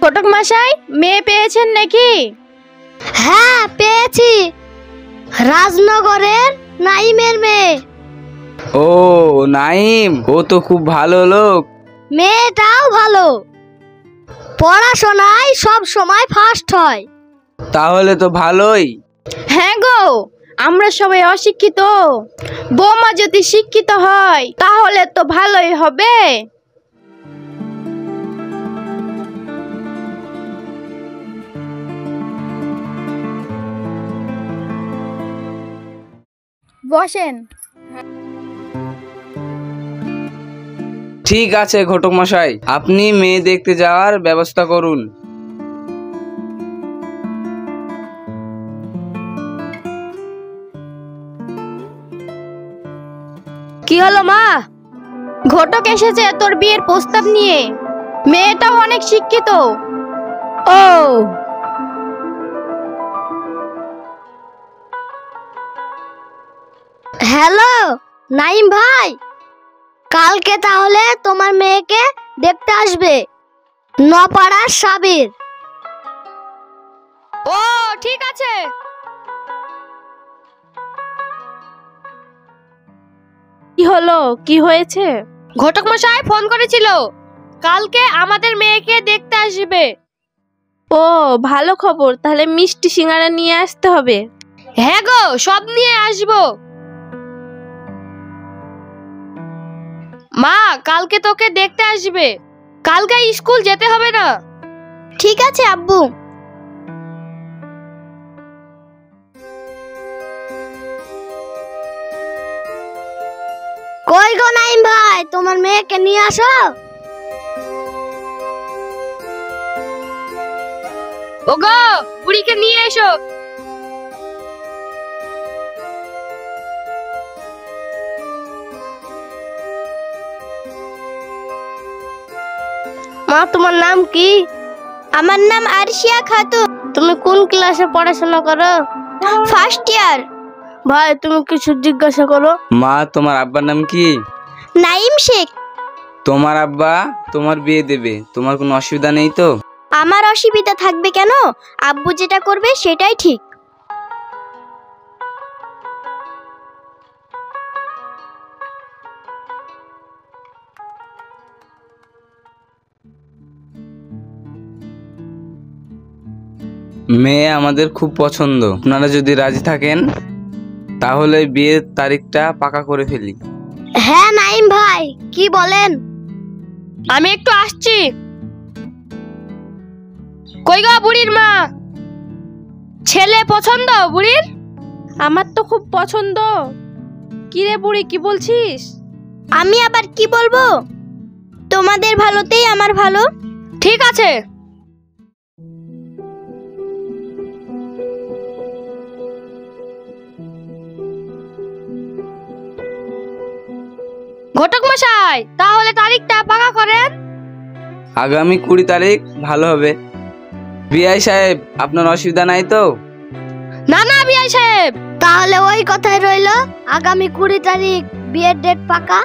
ঘটক মশাই, মেয়ে পেয়েছেন নাকি? হ্যাঁ পেয়েছি, রাজনগরের নাইমের মেয়ে। ও নাইম, ও তো খুব ভালো লোক। মেয়েটাও ভালো, পড়াশোনায় সব সময় ফার্স্ট হয়। তাহলে তো ভালোই। হ্যাঁ গো, আমরা সবাই অশিক্ষিত, বৌমা যদি শিক্ষিত হয় তাহলে তো ভালোই হবে। বসেন। ঠিক আছে ঘটক মশাই, আপনি মেয়ে দেখতে যাওয়ার ব্যবস্থা করুন। কি হলো মা? ঘটক এসেছে তোর বিয়ের প্রস্তাব নিয়ে। মেয়েটাও অনেক শিক্ষিত। ও হ্যালো নাইম ভাই, কালকে তাহলে তোমার মেয়েকে দেখতে আসবে নপাড়ার সাবির। ও ঠিক আছে। কি হলো, কি হয়েছে? ঘটক মশাই ফোন করেছিল, কালকে আমাদের মেয়েকে দেখতে আসবে। ও ভালো খবর, তাহলে মিষ্টি সিঙ্গারা নিয়ে আসতে হবে। হ্যাঁ গো, সব নিয়ে আসবো। মা, কালকে তোকে দেখতে আসবে, কালকে স্কুল যেতে হবে না। ঠিক আছে আব্বু। কই গো নাইম ভাই, তোমার মেয়েকে নিয়ে আসো। ওগো, বুড়িকে নিয়ে এসো। মা, তোমার নাম কি? আমার নাম আরশিয়া খাতুন। তুমি কোন ক্লাসে পড়াশোনা করো? First year. ভাই, তুমি কিছু জিজ্ঞাসা করো। মা, তোমার আব্বার নাম কি? নাইম শেখ। তোমার আব্বা তোমার বিয়ে দেবে, তোমার কোনো অসুবিধা নেই তো? আমার অসুবিধা থাকবে কেন? আব্বু যেটা করবে সেটাই ঠিক। মেয়ে আমাদের খুব পছন্দ, আপনারা যদি রাজি থাকেন তাহলে বিয়ের তারিখটা পাকা করে ফেলি। হ্যাঁ নাইম ভাই, কি বলেন? আমি একটু আসছি। কই গো বুড়ির মা, ছেলে পছন্দ বুড়ির? আমার তো খুব পছন্দ। কি রে বুড়ি, কি বলছিস? আমি আবার কি বলবো? তোমাদের ভালোতেই আমার ভালো। ঠিক আছে। ঘটক মশাই, তাহলে তারিখটা পাকা করেন। আগামী 20 তারিখ ভালো হবে। বিআই সাহেব, আপনার অসুবিধা নাই তো? না না বিআই সাহেব। তাহলে ওই কথাই রইলো, আগামী 20 তারিখ বিয়ের ডেট পাকা।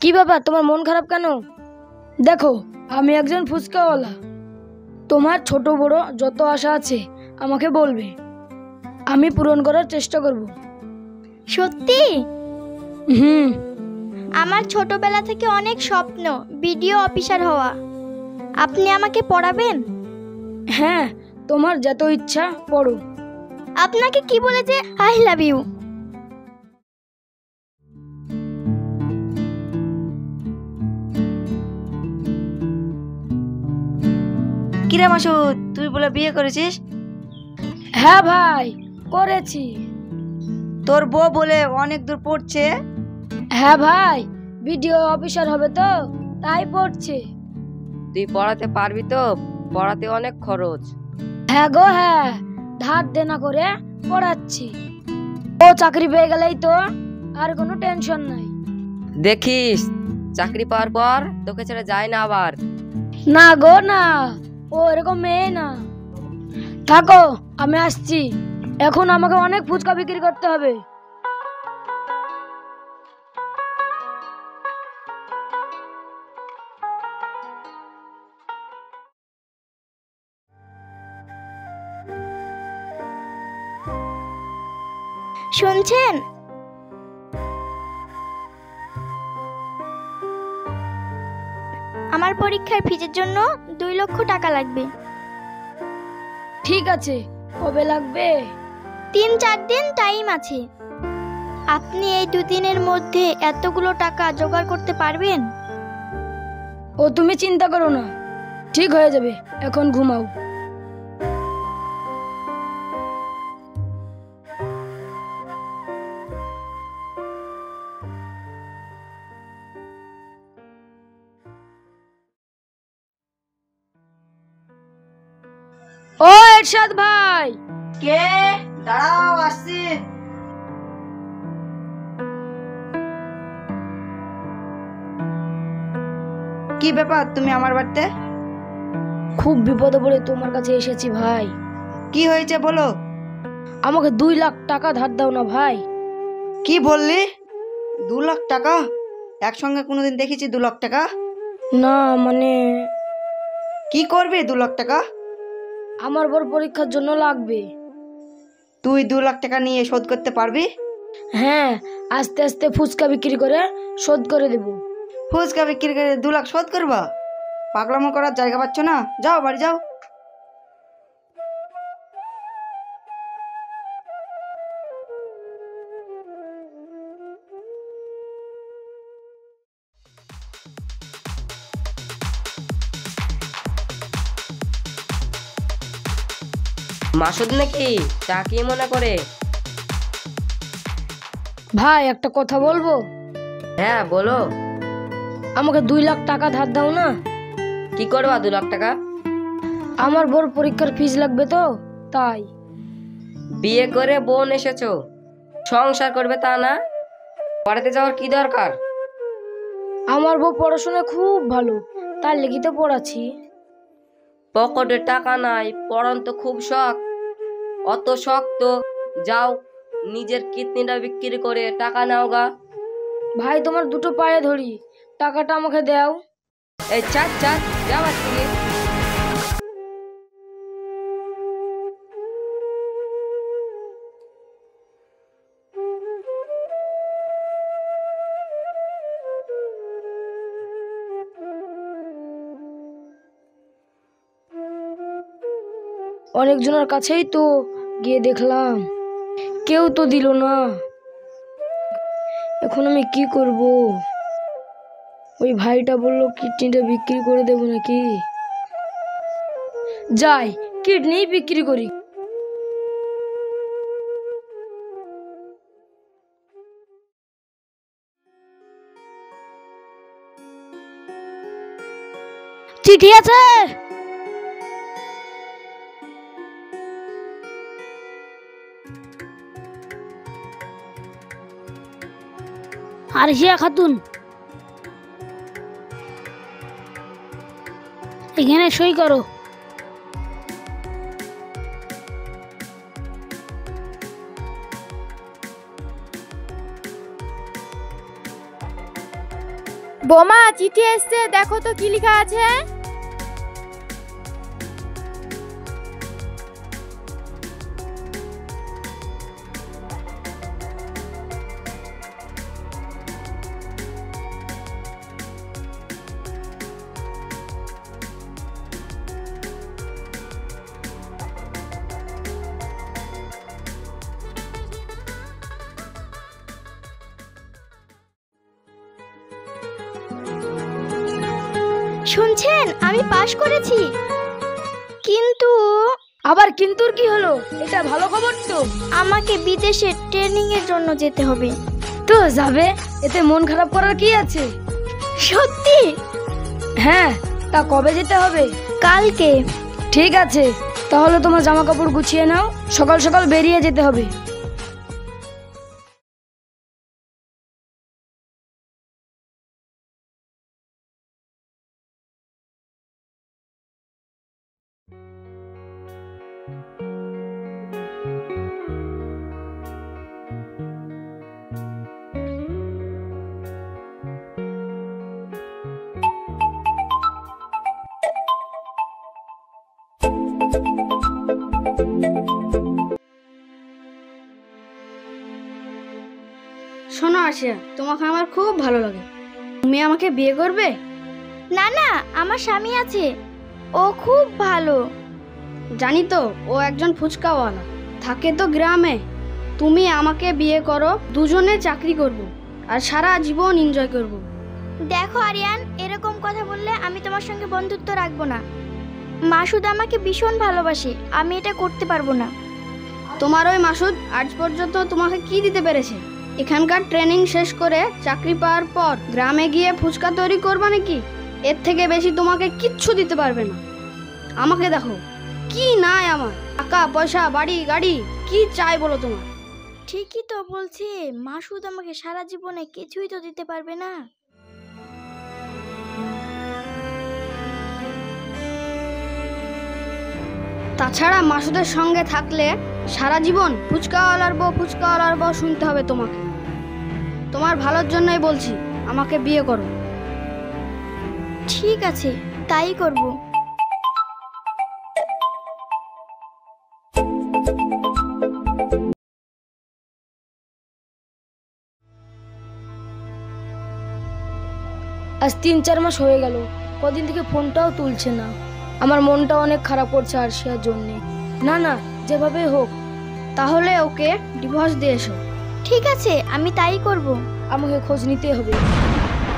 কি ব্যাপার, তোমার মন খারাপ কেন? দেখো, আমি একজন ফুচকাওয়ালা। তোমার ছোট বড় যত আশা আছে আমাকে বলবে, আমি পূরণ করার চেষ্টা করব। সত্যি? হুম। আমার ছোটবেলা থেকে অনেক স্বপ্ন ভিডিও অফিসার হওয়া। আপনি আমাকে পড়াবেন? হ্যাঁ, তোমার যত ইচ্ছা পড়ো। আপনাকে কি বলেছে আই লাভ ইউ? কিরে মাসুদ, তুই বলে বিয়ে করেছিস? হ্যাঁ ভাই, করেছি। তোর বউ বলে অনেক দূর পড়ছে। হ্যাঁ ভাই, ভিডিও অফিসার হবে তো তাই পড়ছে। তুই পড়াতে পারবি তো? পড়াতে অনেক খরচ। হ্যাঁ গো হ্যাঁ, ধার দেনা করে পড়াচ্ছি। ও চাকরি পেয়ে গেলেই তো আর কোনো টেনশন নাই। দেখিস, চাকরি পাওয়ার পর তোকে ছেড়ে যায় না আবার। না গো না, ও এরকম মেয়ে না। থাকো, আমি আসছি। এখন আমাকে অনেক ফুচকা বিক্রি করতে হবে। শুনছেন? আমার পরীক্ষার ফিজের জন্য 2 লক্ষ টাকা লাগবে। ঠিক আছে, কবে লাগবে? 3-4 দিন টাইম আছে। আপনি এই 2 দিনের মধ্যে এতগুলো টাকা জোগাড় করতে পারবেন? ও তুমি চিন্তা করো না, ঠিক হয়ে যাবে। এখন ঘুমাও। ও এরশাদ ভাই, কে? দাঁড়াও, আসছি। কি ব্যাপার, তুমি আমার বাড়িতে? খুব বিপদে পড়ে তোমার কাছে এসেছি ভাই। কি হয়েছে বলো। আমাকে 2 লাখ টাকা ধার দাও না ভাই। কি বললি? 2 লাখ টাকা? একসঙ্গে কোনোদিন দেখেছি 2 লাখ টাকা? না মানে কি করবি 2 লাখ টাকা? আমার বড় পরীক্ষার জন্য লাগবে। তুই 2 লাখ টাকা নিয়ে শোধ করতে পারবি? হ্যাঁ, আস্তে আস্তে ফুচকা বিক্রি করে শোধ করে দেব। ফুচকা বিক্রি করে 2 লাখ শোধ করবা? পাগলামো করার জায়গা পাচ্ছ না, যাও বাড়ি যাও। মাসুদ নাকি? তা কি মনে করে? ভাই একটা কথা বলবো? হ্যাঁ বলো। আমাকে 2 লাখ টাকা ধার দাও না। কি করবা 2 লাখ টাকা? আমার বড় পরীক্ষার ফিস লাগবে তো, তাই। বিয়ে করে বোন এসেছো, সংসার করবে তা না? পড়াতে যাওয়ার কি দরকার? আমার বউ পড়াশোনা খুব ভালো, তার লেগে তো পড়াচ্ছি। পকেটে টাকা নাই, পড়ান তো খুব শখ। অত শখ তো যাও নিজের কিডনিটা বিক্রি করে টাকা নাও গা। ভাই তোমার দুটো পায়ে ধরি, টাকাটা আমাকে দাও। এই চার চার যাও আজ থেকে। অনেকজনের কাছেই তো গিয়ে দেখলাম, কেউ তো দিল না। এখন আমি কি করব? ওই ভাইটা বললো কিডনিটা বিক্রি করে দেবো নাকি। যাই, কিডনি বিক্রি করি। চিঠি আছে? আরশিয়া খাতুন, এখানে সই করো। বোমা, চিঠি এসছে, দেখো তো কি লেখা আছে। শুনছেন, আমি পাশ করেছি। কিন্তু আবার কিন্তুর কি হলো? এটা ভালো খবর তো। আমাকে বিদেশে ট্রেনিং এর জন্য যেতে হবে। তো যাবে, এতে মন খারাপ করার কি আছে? সত্যি? হ্যাঁ, তা কবে যেতে হবে? কালকে। ঠিক আছে, তাহলে তোমার জামা কাপড় গুছিয়ে নাও, সকাল সকাল বেরিয়ে যেতে হবে। শোনো আরশিয়া, তোমাকে আমার খুব ভালো লাগে। তুমি আমাকে বিয়ে করবে? না না, আমার স্বামী আছে, ও খুব ভালো। জানি তো, ও একজন ফুচকাওয়ালা, থাকে তো গ্রামে। তুমি আমাকে বিয়ে করো, দুজনে চাকরি করব আর সারা জীবন এনজয় করব। দেখো আরিয়ান, এরকম কথা বললে আমি তোমার সঙ্গে বন্ধুত্ব রাখবো না। মাসুদ আমাকে ভীষণ ভালোবাসে, আমি এটা করতে পারবো না। তোমার ওই মাসুদ আজ পর্যন্ত তোমাকে কি দিতে পেরেছে? এখানকার ট্রেনিং শেষ করে চাকরি পাওয়ার পর গ্রামে গিয়ে ফুচকা তৈরি করবা নাকি? এর থেকে বেশি তোমাকে কিচ্ছু দিতে পারবে না। আমাকে দেখো, কি নাই আমার, টাকা পয়সা, বাড়ি গাড়ি, কি চাই বলো তোমার? ঠিকই তো বলছি, মাসুদ আমাকে সারা জীবনে কিছুই তো দিতে পারবে না। তাছাড়া মাসুদের সঙ্গে থাকলে সারা জীবন ফুচকাওয়ালার বউ শুনতে হবে তোমাকে। তোমার ভালোর জন্যই বলছি, আমাকে বিয়ে করো। ঠিক আছে, তাই করব। আজ 3-4 মাস হয়ে গেল, কদিন থেকে ফোনটাও তুলছে না। আমার মনটা অনেক খারাপ করছে আরশিয়ার জন্যে। না না, যেভাবে হোক তাহলে ওকে ডিভোর্স দিয়ে এসো। ঠিক আছে, আমি তাই করব। আমাকে খোঁজ নিতে হবে।